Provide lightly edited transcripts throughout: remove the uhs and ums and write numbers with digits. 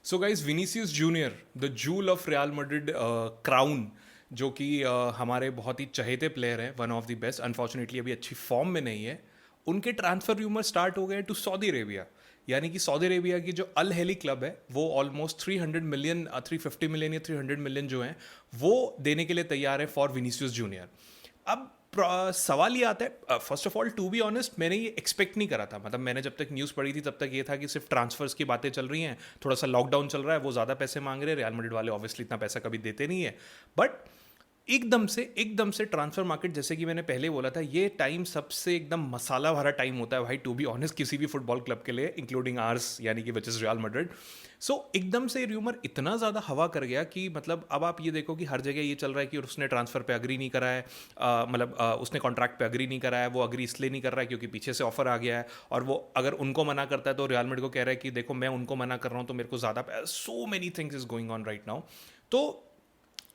So guys Vinicius Junior the joule of real Madrid crown जो कि हमारे बहुत ही चहेते प्लेयर हैं, one of the best. Unfortunately अभी अच्छी फॉर्म में नहीं है। उनके ट्रांसफर रूमर स्टार्ट हो गए टू सऊदी अरेबिया। यानी कि सऊदी अरेबिया की जो अल हेली क्लब है वो ऑलमोस्ट 300 मिलियन 350 मिलियन या 300 मिलियन जो हैं वो देने के लिए तैयार है फॉर विनीसियस जूनियर। अब सवाल ये आता है, first of all to be honest मैंने ये एक्सपेक्ट नहीं करा था। मतलब मैंने जब तक न्यूज़ पढ़ी थी तब तक ये था कि सिर्फ ट्रांसफर्स की बातें चल रही हैं, थोड़ा सा लॉकडाउन चल रहा है, वो ज़्यादा पैसे मांग रहे हैं, रियल मैड्रिड वाले ऑब्वियसली इतना पैसा कभी देते नहीं है। बट एकदम से ट्रांसफर मार्केट, जैसे कि मैंने पहले बोला था, ये टाइम सबसे एकदम मसाला भरा टाइम होता है भाई, टू बी ऑनेस्ट, किसी भी फुटबॉल क्लब के लिए, इंक्लूडिंग आर्स यानी कि विच इज़ रियल मैड्रिड। सो एकदम से र्यूमर इतना ज़्यादा हवा कर गया कि मतलब अब आप ये देखो कि हर जगह ये चल रहा है कि उसने ट्रांसफ़र पे अग्री नहीं करा है, उसने कॉन्ट्रैक्ट पे अग्री नहीं करा है। वो अग्री इसलिए नहीं कर रहा है क्योंकि पीछे से ऑफर आ गया है, और वो अगर उनको मना करता है तो रियल मैड्रिड को कह रहा है कि देखो मैं उनको मना कर रहा हूँ तो मेरे को ज़्यादा, so many things is going on right now. तो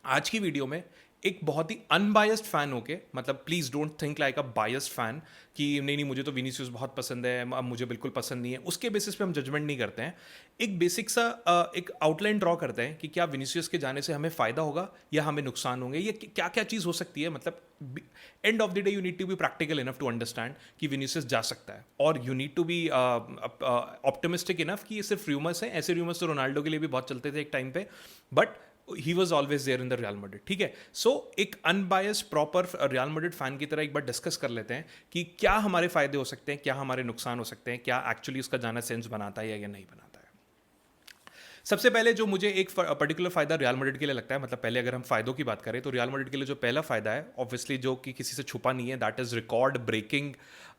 आज की वीडियो में एक बहुत ही अनबायस्ड फैन होके, मतलब please don't think like a biased fan कि नहीं नहीं मुझे तो विनीसियस बहुत पसंद है, अब मुझे बिल्कुल पसंद नहीं है, उसके बेसिस पे हम जजमेंट नहीं करते हैं। एक बेसिक सा एक आउटलाइन ड्रॉ करते हैं कि क्या विनीसियस के जाने से हमें फायदा होगा या हमें नुकसान होंगे, ये क्या क्या चीज़ हो सकती है। मतलब end of the day you need to be practical enough to understand कि विनीसियस जा सकता है, और you need to be optimistic enough कि ये सिर्फ र्यूमर्स हैं। ऐसे र्यूमर्स तो रोनाल्डो के लिए भी बहुत चलते थे एक टाइम पे, but he was always there in the real Madrid. ठीक है, सो एक unbiased proper real Madrid fan की तरह एक बार डिस्कस कर लेते हैं कि क्या हमारे फायदे हो सकते हैं, क्या हमारे नुकसान हो सकते हैं, क्या एक्चुअली उसका जाना सेंस बनाता है या नहीं बनाता है। सबसे पहले जो मुझे एक पर्टिकुलर फायदा रियल मैड्रिड के लिए लगता है, मतलब पहले अगर हम फायदों की बात करें तो रियल मैड्रिड के लिए जो पहला फायदा है, ऑब्वियसली जो कि किसी से छुपा नहीं है, that is record breaking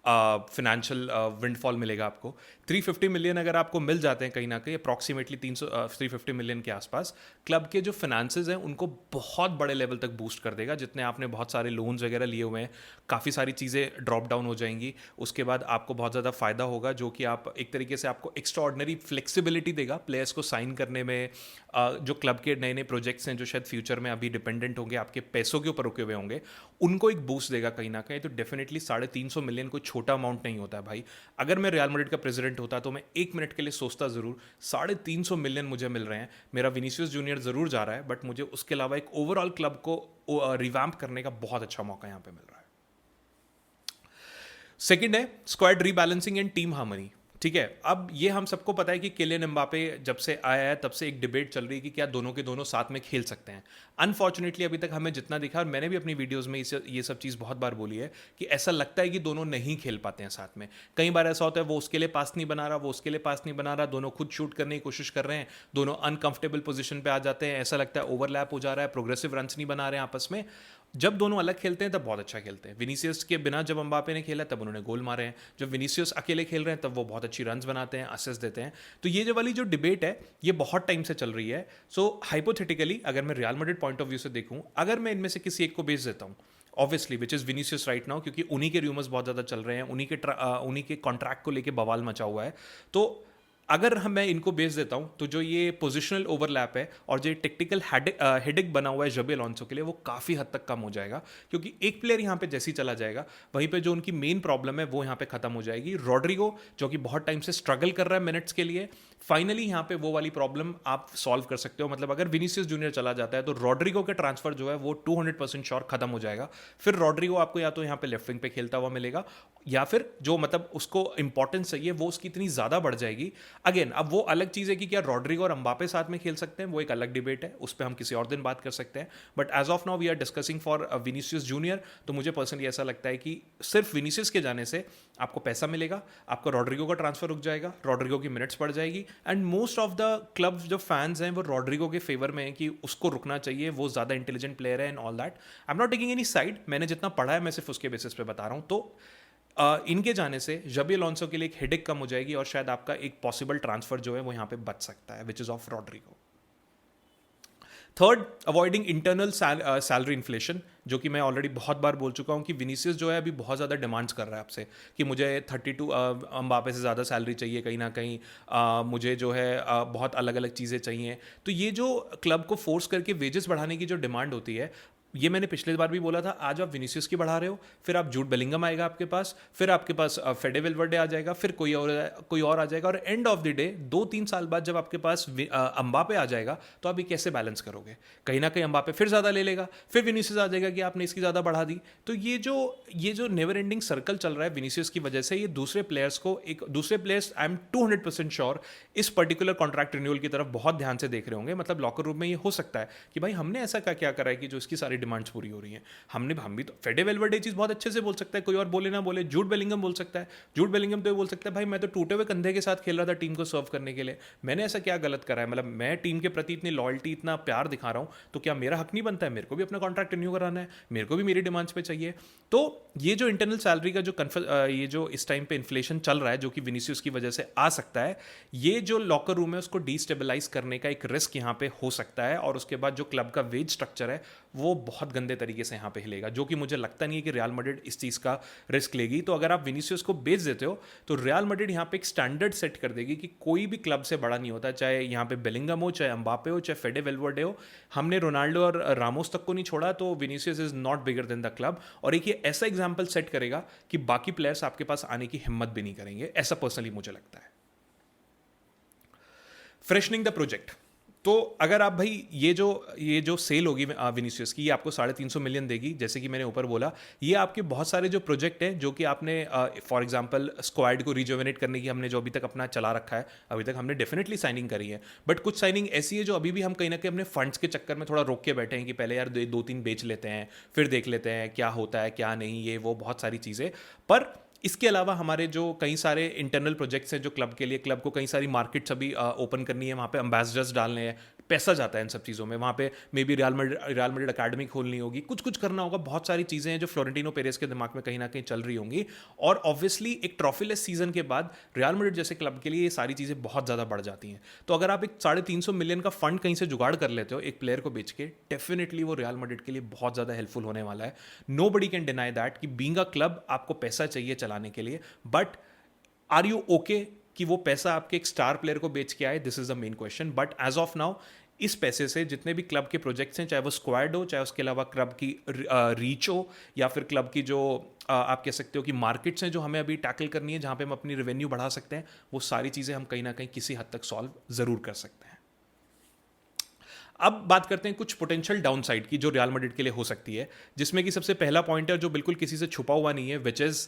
financial windfall मिलेगा आपको। 350 मिलियन अगर आपको मिल जाते हैं कहीं ना कहीं, अप्रॉक्सीमेटली 350 मिलियन के आसपास, क्लब के जो फिनेंसेस हैं उनको बहुत बड़े लेवल तक बूस्ट कर देगा। जितने आपने बहुत सारे लोन्स वगैरह लिए हुए हैं, काफ़ी सारी चीज़ें ड्रॉप डाउन हो जाएंगी। उसके बाद आपको बहुत ज़्यादा फ़ायदा होगा, जो कि आप एक तरीके से आपको एक्स्ट्रॉर्डनरी फ्लेक्सिबिलिटी देगा प्लेयर्स को साइन करने में। जो क्लब के नए नए प्रोजेक्ट्स हैं जो शायद फ्यूचर में अभी डिपेंडेंट होंगे, आपके पैसों के ऊपर रुके हुए होंगे, उनको एक बूस्ट देगा कहीं ना कहीं। तो डेफिनेटली 350 मिलियन कोई छोटा अमाउंट नहीं होता है भाई। अगर मैं रियल मैड्रिड का प्रेसिडेंट होता तो मैं एक मिनट के लिए सोचता ज़रूर, 350 मिलियन मुझे मिल रहे हैं, मेरा विनीसियस जूनियर ज़रूर जा रहा है, बट मुझे उसके अलावा एक ओवरऑल क्लब को रिवैम्प करने का बहुत अच्छा मौका यहाँ पे मिल रहा है। सेकंड है squad rebalancing and team harmony. ठीक है, अब ये हम सबको पता है कि किलियन एम्बापे जब से आया है तब से एक डिबेट चल रही है कि क्या दोनों के दोनों साथ में खेल सकते हैं। अनफॉर्चुनेटली अभी तक हमें जितना दिखा, और मैंने भी अपनी वीडियोस में ये सब चीज़ बहुत बार बोली है कि ऐसा लगता है कि दोनों नहीं खेल पाते हैं साथ में। कई बार ऐसा होता है वो उसके लिए पास नहीं बना रहा, वो उसके लिए पास नहीं बना रहा, दोनों खुद शूट करने की कोशिश कर रहे हैं, दोनों अनकंफर्टेबल पोजीशन पे आ जाते हैं, ऐसा लगता है ओवरलैप हो जा रहा है, प्रोग्रेसिव रन्स नहीं बना रहे हैं आपस में। जब दोनों अलग खेलते हैं तब बहुत अच्छा खेलते हैं। विनीसियस के बिना जब एम्बापे ने खेला तब उन्होंने गोल मारे हैं, जब विनीसियस अकेले खेल रहे हैं तब वो बहुत अच्छी रन्स बनाते हैं, असिस्ट देते हैं। तो ये जो वाली जो डिबेट है ये बहुत टाइम से चल रही है। सो हाइपोथेटिकली अगर मैं real Madrid point of view से देखूं, अगर मैं इनमें से किसी एक को बेच देता हूं, obviously which is Vinicius right now, क्योंकि उन्हीं के रूमर्स बहुत ज़्यादा चल रहे हैं, उन्हीं के कॉन्ट्रैक्ट को लेकर बवाल मचा हुआ है, तो अगर मैं इनको बेच देता हूं तो जो ये पोजिशनल ओवरलैप है और जो टेक्निकल हेडेक बना हुआ है जबी अलॉन्सो के लिए, वो काफ़ी हद तक कम हो जाएगा। क्योंकि एक प्लेयर यहाँ पे जैसे ही चला जाएगा, वहीं पे जो उनकी मेन प्रॉब्लम है वो यहाँ पे खत्म हो जाएगी। रॉड्रिगो जो कि बहुत टाइम से स्ट्रगल कर रहा है मिनट्स के लिए, फाइनली यहाँ पे वो वाली प्रॉब्लम आप सॉल्व कर सकते हो। मतलब अगर विनीसियस जूनियर चला जाता है तो रॉड्रिगो का ट्रांसफर जो है वो 200% श्योर खत्म हो जाएगा। फिर रॉड्रिगो आपको या तो यहाँ पे लेफ्ट विंग पे खेलता हुआ मिलेगा, या फिर जो मतलब उसको इंपॉर्टेंस चाहिए वो उसकी इतनी ज़्यादा बढ़ जाएगी। अगेन अब वो अलग चीज़ है कि क्या रॉड्रिगो और एम्बापे साथ में खेल सकते हैं, वो एक अलग डिबेट है, उस पर हम किसी और दिन बात कर सकते हैं। But as of now we are discussing for Vinicius Junior. तो मुझे पर्सनली ऐसा लगता है कि सिर्फ विनीसियस के जाने से आपको पैसा मिलेगा, आपका रॉड्रिगो का ट्रांसफर रुक जाएगा, रॉड्रिगो की मिनट्स बढ़ जाएगी, and most of the club जो फैंस हैं वो रॉड्रिगो के फेवर में है कि उसको रुकना चाहिए, वो ज़्यादा इंटेलिजेंट प्लेयर है and all that. I am not taking any side, मैंने जितना पढ़ा है मैं सिर्फ उसके बेसिस पे बता रहा हूँ। तो इनके जाने से जबी अलॉन्सो के लिए एक हेडेक कम हो जाएगी, और शायद आपका एक पॉसिबल ट्रांसफर जो है वो यहाँ पे बच सकता है, which is of Rodrigo. Third, avoiding internal salary inflation, जो कि मैं ऑलरेडी बहुत बार बोल चुका हूँ कि विनीसियस जो है अभी बहुत ज़्यादा डिमांड्स कर रहा है आपसे कि मुझे 32 एम्बापे से ज़्यादा सैलरी चाहिए कहीं ना कहीं, मुझे जो है बहुत अलग अलग चीज़ें चाहिए। तो ये जो क्लब को फोर्स करके वेजेस बढ़ाने की जो डिमांड होती है, ये मैंने पिछले बार भी बोला था, आज आप विनीसियस की बढ़ा रहे हो, फिर आप जूड बेलिंगम आएगा आपके पास, फिर आपके पास फेडे वेलवर्डे आ जाएगा, फिर कोई और आ जाएगा, और एंड ऑफ द डे 2-3 साल बाद जब आपके पास अम्बापे आ जाएगा तो आप ये कैसे बैलेंस करोगे? कहीं ना कहीं अम्बापे फिर ज़्यादा ले लेगा, फिर विनीसियस आ जाएगा कि आपने इसकी ज़्यादा बढ़ा दी। तो ये जो नेवर एंडिंग सर्कल चल रहा है विनीसियस की वजह से, ये दूसरे प्लेयर्स आई एम 200% श्योर इस पर्टिकुलर कॉन्ट्रैक्ट रिन्यूअल की तरफ बहुत ध्यान से देख रहे होंगे। मतलब लॉकर रूम में ये हो सकता है कि भाई हमने ऐसा क्या करा है कि जो इसकी सारी डिमांड्स पूरी हो रही हैं। हम भी तो फेडे वेलवर्डे चीज़ बहुत अच्छे से बोल सकता है, कोई और बोले ना बोले, जूड बेलिंगम बोल सकता है। जूड बेलिंगम तो ये बोल सकता है भाई मैं तो टूटे हुए कंधे के साथ खेल रहा था टीम को सर्व करने के लिए, मैंने ऐसा क्या गलत करा है? मतलब मैं टीम के प्रति इतनी लॉयल्टी, इतना प्यार दिखा रहा हूँ, तो क्या मेरा हक नहीं बनता है? मेरे को भी अपना कॉन्ट्रैक्ट रिन्यू कराना है, मेरे को भी मेरी डिमांड्स पे चाहिए। तो ये जो इंटरनल सैलरी का ये जो इस टाइम पे इन्फ्लेशन चल रहा है, जो कि विनीसियस की वजह से आ सकता है, ये जो लॉकर रूम है उसको डिस्टेबलाइज करने का एक रिस्क यहाँ पे हो सकता है। और उसके बाद जो क्लब का वेज स्ट्रक्चर है वो बहुत गंदे तरीके से यहाँ पे हिलेगा, जो कि मुझे लगता नहीं है कि रियल मैड्रिड इस चीज़ का रिस्क लेगी। तो अगर आप विनीसियस को बेच देते हो तो रियल मैड्रिड यहाँ पे एक स्टैंडर्ड सेट कर देगी कि कोई भी क्लब से बड़ा नहीं होता, चाहे यहाँ पे बेलिंगम हो, चाहे अम्बापे हो, चाहे फेडे वेलवर्डे हो। हमने रोनाल्डो और रामोस तक को नहीं छोड़ा, तो Vinicius is not bigger than the club. और एक ये ऐसा एग्जाम्पल सेट करेगा कि बाकी प्लेयर्स आपके पास आने की हिम्मत भी नहीं करेंगे, ऐसा पर्सनली मुझे लगता है। फ्रेशनिंग द प्रोजेक्ट, तो अगर आप भाई ये जो सेल होगी विनीसियस की, ये आपको 350 मिलियन देगी, जैसे कि मैंने ऊपर बोला। ये आपके बहुत सारे जो प्रोजेक्ट हैं जो कि आपने फॉर एग्जांपल स्क्वाड को रिजुवेनेट करने की हमने जो अभी तक अपना चला रखा है, अभी तक हमने डेफिनेटली साइनिंग करी है, बट कुछ साइनिंग ऐसी है जो अभी भी हम कहीं ना कहीं अपने फंड्स के चक्कर में थोड़ा रोक के बैठे हैं कि पहले यार 2-3 बेच लेते हैं, फिर देख लेते हैं क्या होता है क्या नहीं, ये वो बहुत सारी चीज़ें। पर इसके अलावा हमारे जो कई सारे इंटरनल प्रोजेक्ट्स हैं जो क्लब के लिए, क्लब को कई सारी मार्केट्स अभी ओपन करनी है, वहाँ पे एम्बेसडर्स डालने हैं, पैसा जाता है इन सब चीज़ों में। वहाँ पे may be real Madrid academy खोलनी होगी, कुछ करना होगा, बहुत सारी चीज़ें हैं जो फ्लोरेंटिनो पेरेस के दिमाग में कहीं ना कहीं चल रही होंगी। और ऑब्वियसली एक ट्रॉफीलेस सीजन के बाद रियल मैड्रिड जैसे क्लब के लिए ये सारी चीज़ें बहुत ज़्यादा बढ़ जाती हैं। तो अगर आप एक 350 मिलियन का फंड कहीं से जुगाड़ कर लेते हो एक प्लेयर को बेच के, डेफिनेटली वो रियल मैड्रिड के लिए बहुत ज़्यादा हेल्पफुल होने वाला है। Nobody can deny that कि बीइंग अ क्लब आपको पैसा चाहिए चलाने के लिए, बट आर यू ओके कि वो पैसा आपके एक स्टार प्लेयर को बेच के आए? This is the main question. But as of now इस पैसे से जितने भी क्लब के प्रोजेक्ट्स हैं, चाहे वो स्क्वाड हो, चाहे उसके अलावा क्लब की रीच हो, या फिर क्लब की जो आप कह सकते हो कि मार्केट्स हैं जो हमें अभी टैकल करनी है, जहाँ पे हम अपनी रेवेन्यू बढ़ा सकते हैं, वो सारी चीज़ें हम कहीं ना कहीं किसी हद तक सॉल्व ज़रूर कर सकते हैं। अब बात करते हैं कुछ पोटेंशियल डाउनसाइड की जो रियल मैड्रिड के लिए हो सकती है, जिसमें कि सबसे पहला पॉइंट है जो बिल्कुल किसी से छुपा हुआ नहीं है, which is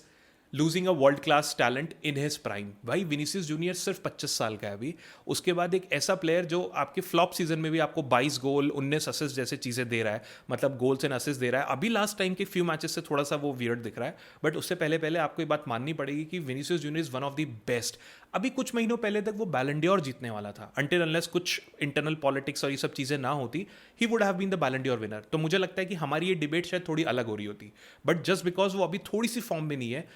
losing a world class talent in his prime. भाई विनीसियस जूनियर सिर्फ 25 साल का है अभी, उसके बाद एक ऐसा प्लेयर जो आपके फ्लॉप सीजन में भी आपको 22 गोल 19 असिस्ट जैसे चीज़ें दे रहा है, मतलब गोल्स एंड असिस्ट दे रहा है। अभी लास्ट टाइम के फ्यू मैचेस से थोड़ा सा वो वियर्ड दिख रहा है, बट उससे पहले आपको ये बात माननी पड़ेगी कि Vinicius Junior is one of the best. अभी कुछ महीनों पहले तक वो बैलन डॉर जीतने वाला था, अनटिल अनलेस कुछ इंटरनल पॉलिटिक्स और ये सब चीज़ें ना होती, he would have been the Ballon d'Or winner. तो मुझे लगता है कि हमारी ये डिबेट शायद थोड़ी अलग हो रही होती, बट जस्ट बिकॉज वो अभी थोड़ी सी फॉर्म में नहीं है,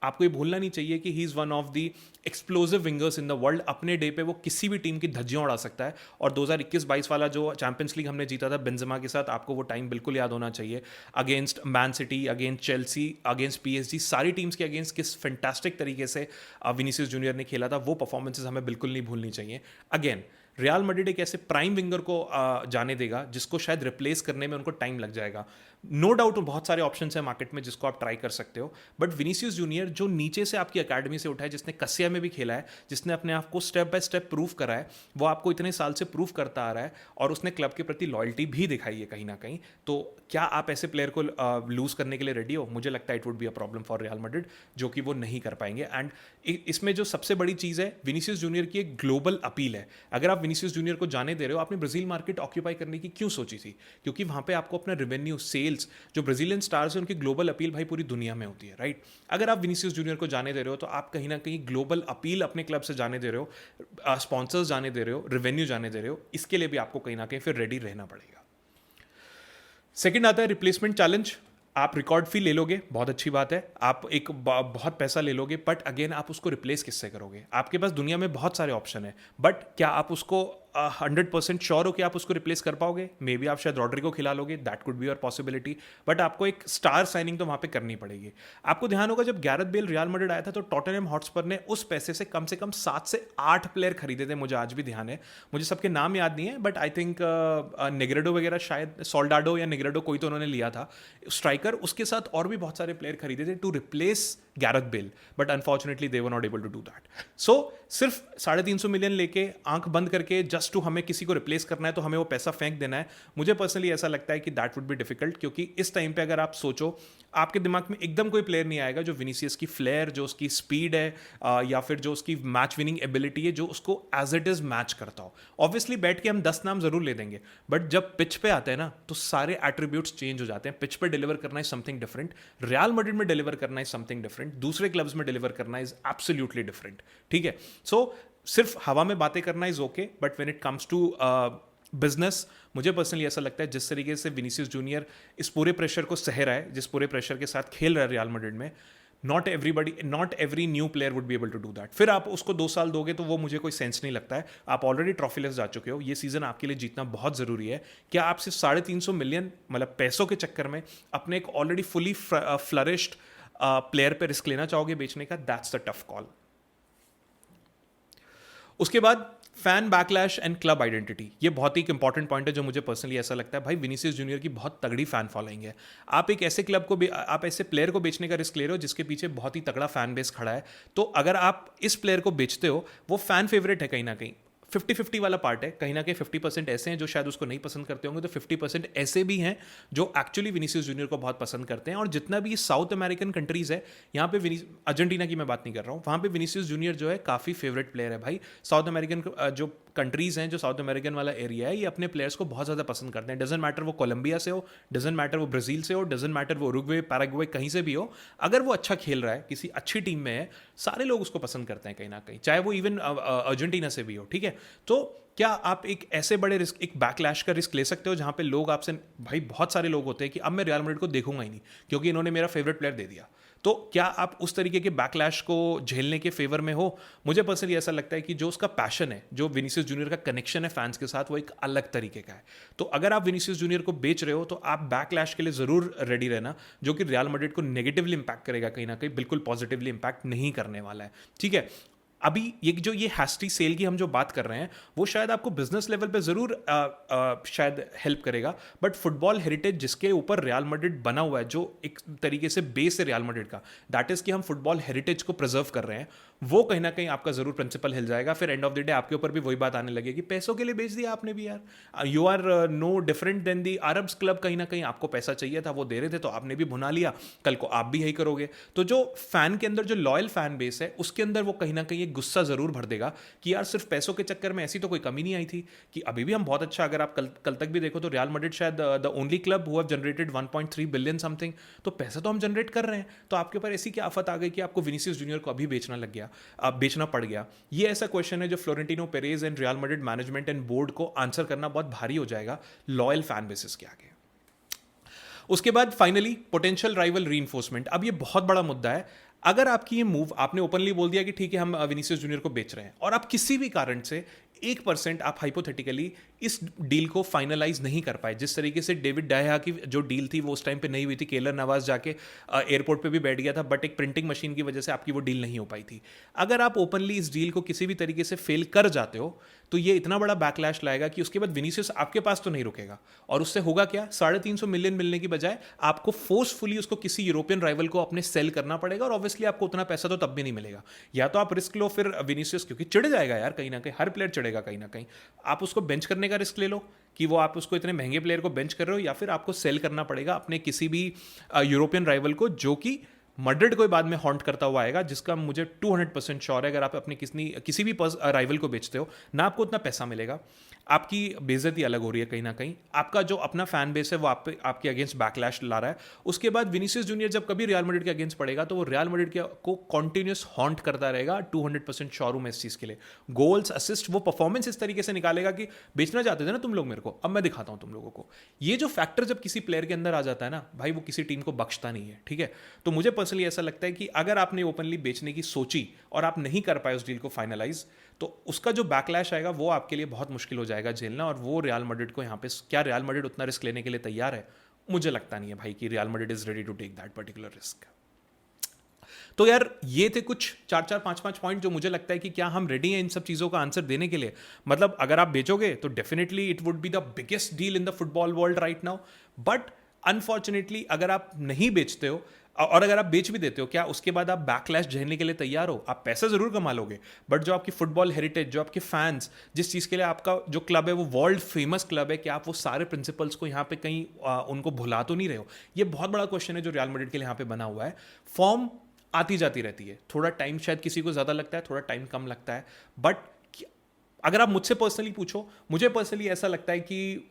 आपको ये भूलना नहीं चाहिए कि he is one of the explosive wingers in the world. अपने डे पे वो किसी भी टीम की धज्जियां उड़ा सकता है। और 2021-22 वाला जो चैंपियंस लीग हमने जीता था बेंजेमा के साथ, आपको वो टाइम बिल्कुल याद होना चाहिए। Against man city, against Chelsea, against PSG, सारी टीम्स के अगेंस्ट किस फैंटास्टिक तरीके से विनीसियस जूनियर ने खेला था, वो परफॉर्मेंसेज हमें बिल्कुल नहीं भूलनी चाहिए। अगेन रियल मैड्रिड एक ऐसे प्राइम विंगर को जाने देगा जिसको शायद रिप्लेस करने में उनको टाइम लग जाएगा। नो डाउट बहुत सारे ऑप्शंस हैं मार्केट में जिसको आप ट्राई कर सकते हो, बट विनीसियस जूनियर जो नीचे से आपकी अकेडमी से उठा है, जिसने कसिया में भी खेला है, जिसने अपने आप को स्टेप बाय स्टेप प्रूव करा है, वो आपको इतने साल से प्रूव करता आ रहा है, और उसने क्लब के प्रति लॉयल्टी भी दिखाई है कहीं ना कहीं। तो क्या आप ऐसे प्लेयर को लूज करने के लिए रेडी हो? मुझे लगता है it would be a problem for real Madrid, जो कि वो नहीं कर पाएंगे। एंड इसमें जो सबसे बड़ी चीज़ है, विनीसियस जूनियर की एक ग्लोबल अपील है। अगर आप विनीसियस जूनियर को जाने दे रहे हो, आपने ब्राजील मार्केट ऑक्यूपाई करने की क्यों सोची थी? क्योंकि वहाँ पे आपको अपना रेवेन्यू, सेल्स, जो ब्राजीलियन स्टार्स हैं उनकी ग्लोबल अपील भाई पूरी दुनिया में होती है, राइट? अगर आप विनीसियस जूनियर को जाने दे रहे हो तो आप कहीं ना कहीं ग्लोबल अपील अपने क्लब से जाने दे रहे हो, स्पॉन्सर्स जाने दे रहे हो, रेवेन्यू जाने दे रहे हो, इसके लिए भी आपको कहीं ना कहीं फिर रेडी रहना पड़ेगा। सेकंड आता है रिप्लेसमेंट चैलेंज। आप रिकॉर्ड फी ले लोगे, बहुत अच्छी बात है, आप एक बहुत पैसा ले लोगे, बट अगेन आप उसको रिप्लेस किससे करोगे? आपके पास दुनिया में बहुत सारे ऑप्शन है, बट क्या आप उसको 100% श्योर हो कि आप उसको रिप्लेस कर पाओगे? मे बी आप शायद रॉड्रिगो खिला लोगे, that could be your possibility, but आपको एक स्टार साइनिंग तो वहाँ पे करनी पड़ेगी। आपको ध्यान होगा जब गैरेथ बेल रियल मैड्रिड आया था तो टॉटनहम हॉटस्पर ने उस पैसे से कम 7 से 8 प्लेयर खरीदे थे, मुझे आज भी ध्यान है, मुझे सबके नाम याद नहीं है, बट आई थिंक नेग्रेडो वगैरह, शायद सोल्डाडो या नेग्रेडो कोई तो उन्होंने लिया था स्ट्राइकर, उसके साथ और भी बहुत सारे प्लेयर खरीदे थे to replace Gareth Bale, but unfortunately they were not able to do that. So सिर्फ 350 मिलियन लेके आंख बंद करके जस्ट टू हमें किसी को रिप्लेस करना है तो हमें वो पैसा फेंक देना है, मुझे पर्सनली ऐसा लगता है कि दैट वुड बी डिफिकल्ट, क्योंकि इस टाइम पे अगर आप सोचो आपके दिमाग में एकदम कोई प्लेयर नहीं आएगा जो विनीसियस की फ्लेयर, जो उसकी स्पीड है या फिर जो उसकी मैच विनिंग एबिलिटी है, जो उसको एज इट इज मैच करता हो। ऑब्वियसली बैठ के हम 10 नाम जरूर ले देंगे, बट जब पिच पे आते हैं ना तो सारे एट्रीब्यूट्स चेंज हो जाते हैं। पिच पे डिलीवर करना is something different, real Madrid में डिलीवर करना इज समथिंग डिफरेंट, दूसरे क्लब्स में डिलीवर करना इज एब्सोल्युटली डिफरेंट, ठीक है। सो सिर्फ हवा में बातें करना is okay, but when it comes to business, मुझे पर्सनली ऐसा लगता है जिस तरीके से विनीसियस जूनियर इस पूरे प्रेशर को सह रहा है, जिस पूरे प्रेशर के साथ खेल रहा है रियल मैड्रिड में, not every new player would be able to do that. फिर आप उसको 2 साल दोगे तो वो मुझे कोई सेंस नहीं लगता है। आप ऑलरेडी ट्रॉफीलेस जा चुके हो, ये सीजन आपके लिए जीतना बहुत जरूरी है। क्या आप सिर्फ 350 मिलियन मतलब पैसों के चक्कर में अपने एक ऑलरेडी फुली फ्लरिश्ड प्लेयर पे रिस्क लेना चाहोगे बेचने का? That's the tough call. उसके बाद fan backlash and club identity, ये बहुत ही इंपॉर्टेंट पॉइंट है जो मुझे पर्सनली ऐसा लगता है। भाई विनीसियस जूनियर की बहुत तगड़ी फैन फॉलोइंग है। आप एक ऐसे क्लब को आप ऐसे प्लेयर को बेचने का रिस्क ले रहे हो जिसके पीछे बहुत ही तगड़ा फैन बेस खड़ा है, तो अगर आप इस प्लेयर को बेचते हो, वो फैन फेवरेट है कहीं ना कहीं, 50-50 वाला पार्ट है, कहीं ना कहीं 50% ऐसे हैं जो शायद उसको नहीं पसंद करते होंगे, तो 50% ऐसे भी हैं जो एक्चुअली विनीसियस जूनियर को बहुत पसंद करते हैं। और जितना भी साउथ अमेरिकन कंट्रीज है, यहाँ पे अर्जेंटीना की मैं बात नहीं कर रहा हूँ, वहाँ पे विनीसियस जूनियर जो है काफ़ी फेवरेट प्लेयर है भाई। साउथ अमेरिकन जो कंट्रीज हैं, जो साउथ अमेरिकन वाला एरिया है, ये अपने प्लेयर्स को बहुत ज़्यादा पसंद करते हैं। डजेंट मैटर वो कोलंबिया से हो, डजेंट मैटर वो ब्राज़ील से हो, डजेंट मैटर वो उरुग्वे, पैराग्वे, कहीं से भी हो, अगर वो अच्छा खेल रहा है, किसी अच्छी टीम में है, सारे लोग उसको पसंद करते हैं कहीं ना कहीं, चाहे वो इवन अर्जेंटीना से भी हो, ठीक है। तो क्या आप एक ऐसे बड़े रिस्क, एक बैकलैश का रिस्क ले सकते हो जहां पे लोग आपसे, भाई बहुत सारे लोग होते हैं कि अब मैं रियल मैड्रिड को देखूंगा ही नहीं क्योंकि इन्होंने मेरा फेवरेट प्लेयर दे दिया, तो क्या आप उस तरीके के बैकलैश को झेलने के फेवर में हो? मुझे पर्सनली ऐसा लगता है कि जो उसका पैशन है, जो विनीसियस जूनियर का कनेक्शन है फैंस के साथ, वो एक अलग तरीके का है। तो अगर आप विनीसियस जूनियर को बेच रहे हो तो आप बैकलैश के लिए जरूर रेडी रहना, जो कि रियल मैड्रिड को नेगेटिवली इंपैक्ट करेगा कहीं ना कहीं, बिल्कुल पॉजिटिवली इंपैक्ट नहीं करने वाला है, ठीक है। अभी ये हैस्टी सेल की हम जो बात कर रहे हैं वो शायद आपको बिजनेस लेवल पे ज़रूर शायद हेल्प करेगा, बट फुटबॉल हेरिटेज जिसके ऊपर रियल मैड्रिड बना हुआ है, जो एक तरीके से बेस है रियल मैड्रिड का, दैट इज़ कि हम फुटबॉल हेरिटेज को प्रिजर्व कर रहे हैं, वो कहीं ना कहीं आपका ज़रूर प्रिंसिपल हिल जाएगा। फिर एंड ऑफ द डे आपके ऊपर भी वही बात आने लगेगी, पैसों के लिए बेच दिया आपने भी यार, you are no different than the Arabs club. कहीं ना कहीं आपको पैसा चाहिए था, वो दे रहे थे तो आपने भी भुना लिया, कल को आप भी यही करोगे। तो जो फैन के अंदर जो लॉयल फैन बेस है, उसके अंदर वो कहीं ना कहीं एक गुस्सा जरूर भर देगा कि यार सिर्फ पैसों के चक्कर में ऐसी तो कोई कमी नहीं आई थी, कि अभी भी हम बहुत अच्छा, अगर आप कल तक भी देखो तो रियल मैड्रिड शायद the only club who have generated 1.3 billion something, तो पैसा तो हम जनरेट कर रहे हैं, तो आपके ऊपर ऐसी क्या आफत आ गई कि आपको विनीसियस जूनियर को अभी बेचना लग गया, बेचना पड़ गया? ये ऐसा क्वेश्चन है जो Florentino Perez and real Madrid management and board को आंसर करना बहुत भारी हो जाएगा लॉयल फैन बेसिस के आगे। उसके बाद फाइनली पोटेंशियल राइवल रीइंफोर्समेंट। अब ये बहुत बड़ा मुद्दा है। अगर आपकी ये मूव, आपने ओपनली बोल दिया कि ठीक है हम विनीसियस जूनियर को बेच रहे हैं, और आप किसी भी कारण से 1% आप हाइपोथेटिकली इस डील को फाइनलाइज नहीं कर पाए, जिस तरीके से डेविड डाया की जो डील थी वो उस टाइम पे नहीं हुई थी, केलर नवाज जाके एयरपोर्ट पे भी बैठ गया था, बट एक प्रिंटिंग मशीन की वजह से आपकी वो डील नहीं हो पाई थी। अगर आप ओपनली इस डील को किसी भी तरीके से फेल कर जाते हो तो ये इतना बड़ा बैकलैश लाएगा कि उसके बाद विनीसियस आपके पास तो नहीं रुकेगा, और उससे होगा क्या, 350 मिलियन मिलने की बजाय आपको फोर्सफुली उसको किसी यूरोपियन राइवल को अपने सेल करना पड़ेगा, और ऑब्वियसली आपको उतना पैसा तो तब भी नहीं मिलेगा। या तो आप रिस्क लो फिर विनीसियस, क्योंकि चिढ़ जाएगा यार कहीं ना कहीं, हर प्लेयर चिढ़ेगा कहीं ना कहीं, आप उसको बेंच करने का रिस्क ले लो कि वो आप उसको इतने महंगे प्लेयर को बेंच कर रहे हो, या फिर आपको सेल करना पड़ेगा अपने किसी भी यूरोपियन राइवल को, जो कि मैड्रिड को बाद में हॉन्ट करता हुआ आएगा, जिसका मुझे 200% श्योर है। अगर आप अपने किसी भी राइवल को बेचते हो ना, आपको उतना पैसा मिलेगा, आपकी बेइज्जती अलग हो रही है कहीं ना कहीं, आपका जो अपना फैन बेस है वो आपके अगेंस्ट बैकलैश ला रहा है। उसके बाद विनीसियस जूनियर जब कभी रियल मैड्रिड के अगेंस्ट पड़ेगा तो वो रियल मैड्रिड को कॉन्टिन्यूस हॉन्ट करता रहेगा। 200% श्योर हूं मैं इस चीज़ के लिए। गोल्स, असिस्ट, वो परफॉर्मेंस इस तरीके से निकालेगा कि बेचना चाहते थे ना तुम लोग मेरे को, अब मैं दिखाता हूं तुम लोगों को। ये जो फैक्टर जब किसी प्लेयर के अंदर आ जाता है ना भाई, वो किसी टीम को बख्शता नहीं है, ठीक है। तो मुझे पर्सनली ऐसा लगता है कि अगर आपने ओपनली बेचने की सोची और आप नहीं कर पाए उस डील को फाइनलाइज, तो उसका जो बैकलैश आएगा वो आपके लिए बहुत मुश्किल हो जाएगा झेलना, और वो रियल मैड्रिड को यहाँ पे, क्या रियल मैड्रिड उतना रिस्क लेने के लिए तैयार है? मुझे लगता नहीं है भाई कि real Madrid is ready to take that particular risk. तो यार ये थे कुछ 4-4, 5-5 पॉइंट जो मुझे लगता है कि क्या हम रेडी हैं इन सब चीज़ों का आंसर देने के लिए। मतलब अगर आप बेचोगे तो definitely it would be the biggest deal in the football world right now, but unfortunately अगर आप नहीं बेचते हो और अगर आप बेच भी देते हो, क्या उसके बाद आप बैकलैश झेलने के लिए तैयार हो? आप पैसा जरूर कमा लोगे, बट जो आपकी फुटबॉल हेरिटेज, जो आपके फैंस, जिस चीज़ के लिए आपका जो क्लब है वो वर्ल्ड फेमस क्लब है, कि आप वो सारे प्रिंसिपल्स को यहाँ पे कहीं उनको भुला तो नहीं रहे हो? ये बहुत बड़ा क्वेश्चन है जो रियल मैड्रिड के लिए यहाँ पे बना हुआ है। फॉर्म आती जाती रहती है, थोड़ा टाइम शायद किसी को ज़्यादा लगता है, थोड़ा टाइम कम लगता है, बट अगर आप मुझसे पर्सनली पूछो, मुझे पर्सनली ऐसा लगता है कि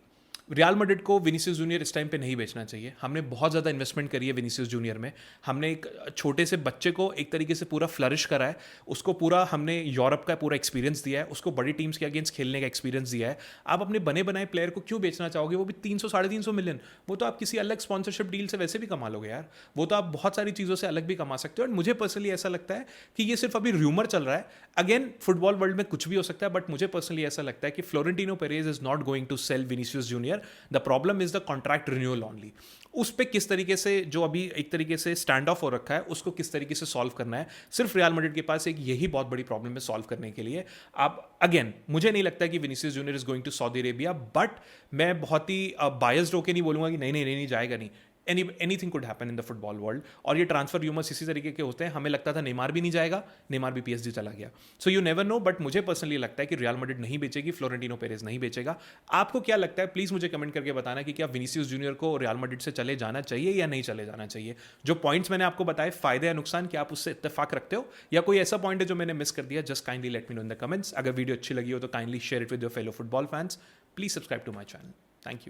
रियल मैड्रिड को विनीसियस जूनियर इस टाइम पे नहीं बेचना चाहिए। हमने बहुत ज़्यादा इन्वेस्टमेंट करी है विनीसियस जूनियर में। हमने एक छोटे से बच्चे को एक तरीके से पूरा फ्लरिश करा है, उसको पूरा हमने यूरोप का पूरा एक्सपीरियंस दिया है, उसको बड़ी टीम्स के अगेंस्ट खेलने का एक्सपीरियंस दिया है। आप अपने बने बनाए प्लेयर को क्यों बेचना चाहोगे? वो भी 300-350 मिलियन, वो तो आप किसी अलग स्पॉन्सरशिप डील से वैसे भी कमा लोगे यार, वो तो आप बहुत सारी चीज़ों से अलग भी कमा सकते हो। और मुझे पर्सनली ऐसा लगता है कि ये सिर्फ अभी र्यूमर चल रहा है। अगेन फुटबॉल वर्ल्ड में कुछ भी हो सकता है, बट मुझे पर्सनली ऐसा लगता है कि Florentino Perez is not going to sell Vinicius Junior. The problem is the contract renewal only. उस पे किस तरीके से, जो अभी एक तरीके से स्टैंड ऑफ हो रखा है, उसको किस तरीके से सॉल्व करना है। सिर्फ रियल मैड्रिड के पास एक यही बहुत बड़ी प्रॉब्लम है सॉल्व करने के लिए। आप अगेन, मुझे नहीं लगता कि Vinicius Junior is going to Saudi Arabia, but मैं बहुत ही बायस्ड होकर नहीं बोलूंगा कि नहीं नहीं नहीं, नहीं जाएगा नहीं। Anything could happen in the football world. और ये ट्रांसफर र्यूमर्स इसी तरीके के होते हैं। हमें लगता था नेमार भी नहीं जाएगा, नेमार भी पीएसजी चला गया। So you never know, but मुझे पर्सनली लगता है कि रियल मैड्रिड नहीं बेचेगी, फ्लोरेंटिनो पेरेज नहीं बेचेगा। आपको क्या लगता है? प्लीज मुझे कमेंट करके बताना कि क्या विनीसियस जूनियर को रियल मैड्रिड से चले जाना चाहिए या नहीं चले जाना चाहिए। जो पॉइंट्स मैंने आपको बताए, फायदे या नुकसान, क्या आप उससे इत्तेफाक रखते हो, या कोई ऐसा पॉइंट है जो मैंने मिस कर दिया? Just kindly let me know in the comments. अगर वीडियो अच्छी लगी हो तो kindly share it with your fellow football fans. Please subscribe to my channel. Thank you.